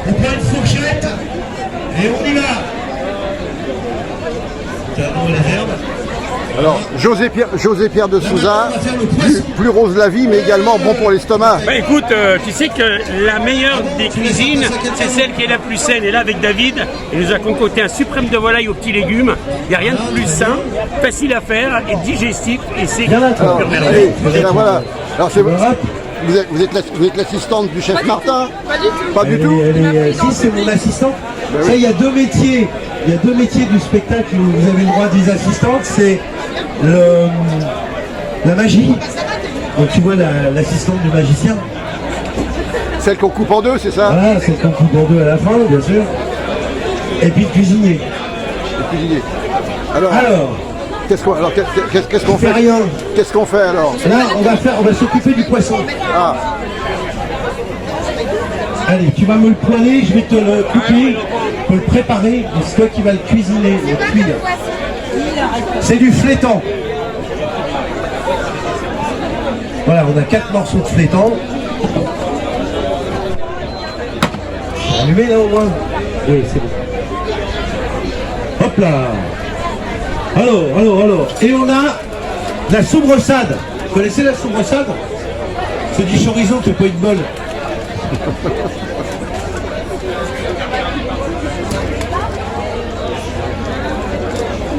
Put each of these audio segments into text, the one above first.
On prend une fourchette et on y va. Calmons les herbes. Alors, José Pierre de Souza, plus rose la vie, mais également bon pour l'estomac. Bah écoute, tu sais que la meilleure des cuisines, c'est celle qui est la plus saine. Et là, avec David, il nous a concocté un suprême de volaille aux petits légumes. Il n'y a rien de plus sain, facile à faire et digestif. Et c'est pure merveille. Voilà. Alors, vous êtes l'assistante du chef Martin? Pas du tout. Si, c'est mon assistante. Ça, il y a deux métiers. Il y a deux métiers du spectacle où vous avez le droit des assistantes. C'est la magie. Donc tu vois l'assistante du magicien. Celle qu'on coupe en deux, c'est ça? Voilà, celle qu'on coupe en deux à la fin, bien sûr. Et puis le cuisinier. Le cuisinier. Alors qu'est-ce qu'on fait? Rien. Qu'est-ce qu'on fait alors? Là, on va s'occuper du poisson. Ah. Allez, tu vas me le poêler, je vais te le couper, te le préparer, et c'est toi qui vas le cuisiner, le cuire. C'est du flétan. Voilà, on a 4 morceaux de flétan. Allumé là au moins? Oui, c'est bon. Hop là. Alors. Et on a la soubreçade. Vous connaissez la soubreçade? C'est du chorizo qui n'a pas eu de bol.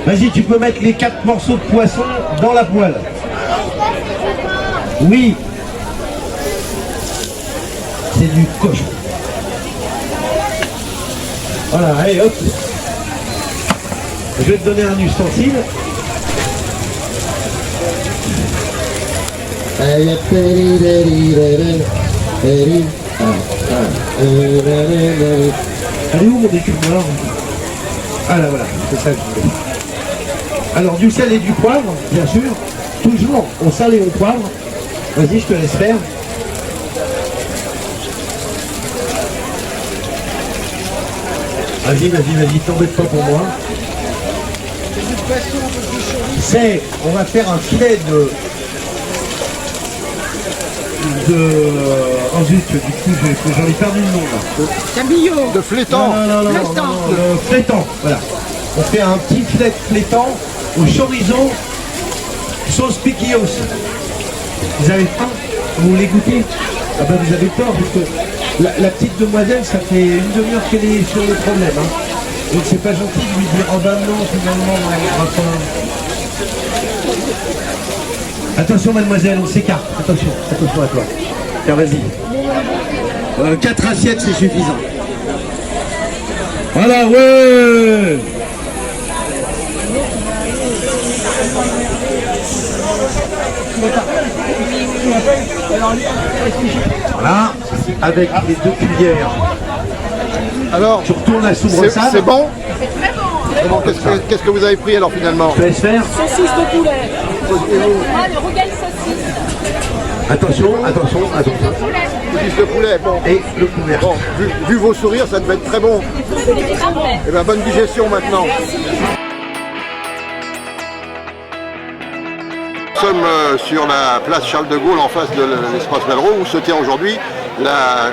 Vas-y, tu peux mettre les 4 morceaux de poisson dans la poêle. Oui. C'est du cochon. Voilà, allez, hop. Je vais te donner un ustensile. Elle est où mon décupeur? Ah là, voilà, c'est ça que je voulais. Alors du sel et du poivre, bien sûr. Toujours, on sale et on poivre. Vas-y, je te laisse faire. Vas-y, t'embête pas pour moi. On va faire un filet oh zut, du coup j'en ai perdu le nom là. Cabillaud. De flétan. Non, le flétan, voilà. On fait un petit filet de flétan au chorizo, sauce piquillos. Vous avez faim? Vous voulez goûter? Ah ben vous avez tort, parce que la petite demoiselle, ça fait une demi-heure qu'elle est sur le problème. Hein. Donc c'est pas gentil de lui dire, oh ben non, finalement, on a faim. Attention mademoiselle, on s'écarte. Attention à toi. Tiens, vas-y. 4 assiettes, c'est suffisant. Voilà, ouais. Voilà, avec les 2 cuillères. Alors, tu retournes la soubreçade. C'est bon? C'est très bon. Qu'est-ce que vous avez pris alors finalement? Je te laisse faire. Saucisse de poulet. Ah, le rougail saucisse. Attention. Saucisse de poulet, bon. Et le couvert. Bon, vu vos sourires, ça devait être très bon. Et bien, bonne digestion maintenant. Nous sommes sur la place Charles de Gaulle en face de l'espace Malraux où se tient aujourd'hui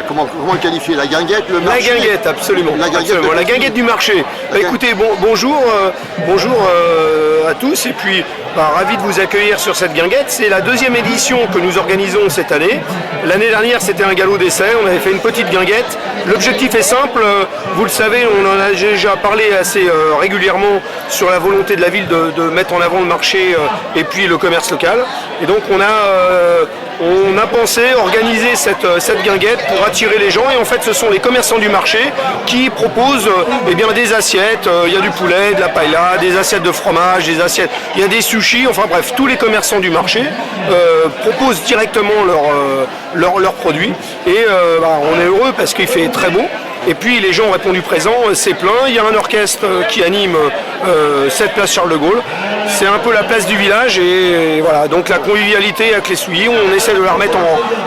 comment le qualifier, la guinguette, le marché. La guinguette, absolument. La guinguette du marché. Écoutez, bonjour à tous et puis ravi de vous accueillir sur cette guinguette. C'est la 2e édition que nous organisons cette année. L'année dernière, c'était un galop d'essai. On avait fait une petite guinguette. L'objectif est simple. Vous le savez, on en a déjà parlé assez régulièrement sur la volonté de la ville de mettre en avant le marché et puis le commerce local. Et donc, on a pensé organiser cette guinguette pour attirer les gens. Et en fait, ce sont les commerçants du marché qui proposent des assiettes. Il y a du poulet, de la paella, des assiettes de fromage, des assiettes. Il y a des sushis. Enfin bref, tous les commerçants du marché proposent directement leurs produits. Et on est heureux parce qu'il fait très beau. Et puis les gens ont répondu présent, c'est plein. Il y a un orchestre qui anime cette place Charles de Gaulle. C'est un peu la place du village et voilà. Donc la convivialité avec les souliers, on essaie de la remettre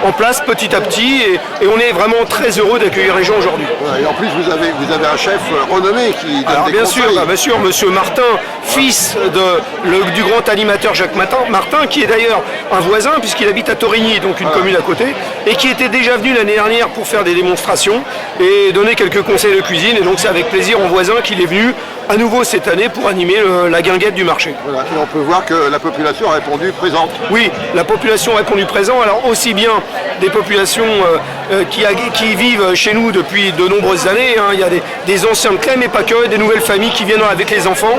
en place petit à petit et on est vraiment très heureux d'accueillir les gens aujourd'hui. Ouais, et en plus vous avez un chef renommé qui donne Alors des bien conseils. sûr, monsieur Martin, fils du grand animateur Jacques Martin, qui est d'ailleurs un voisin puisqu'il habite à Torigny, donc une commune à côté, et qui était déjà venu l'année dernière pour faire des démonstrations et donner donner quelques conseils de cuisine. Et donc c'est avec plaisir en voisin qu'il est venu à nouveau cette année pour animer la guinguette du marché. Voilà. Et on peut voir que la population a répondu présente. Oui, la population a répondu présent. Alors aussi bien des populations qui vivent chez nous depuis de nombreuses années. Hein. Il y a des anciens de Clem et pas que, des nouvelles familles qui viennent avec les enfants.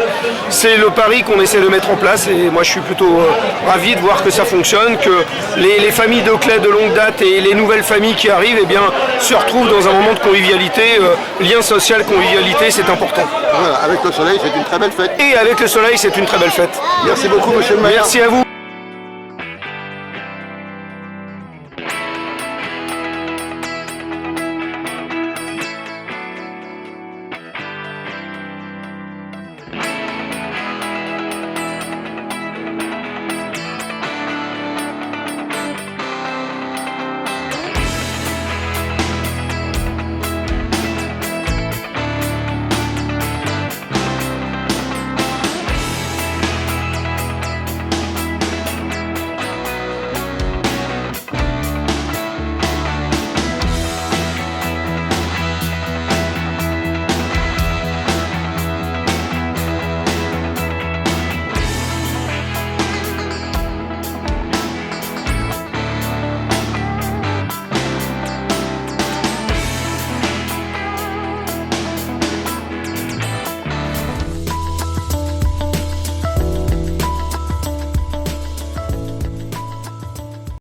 C'est le pari qu'on essaie de mettre en place et moi je suis plutôt ravi de voir que ça fonctionne, que les familles de Clem de longue date et les nouvelles familles qui arrivent se retrouvent dans un moment de convivialité, lien social, convivialité, c'est important. Voilà. Avec le soleil, c'est une très belle fête. Et avec le soleil, c'est une très belle fête. Merci beaucoup, monsieur le maire. Merci à vous.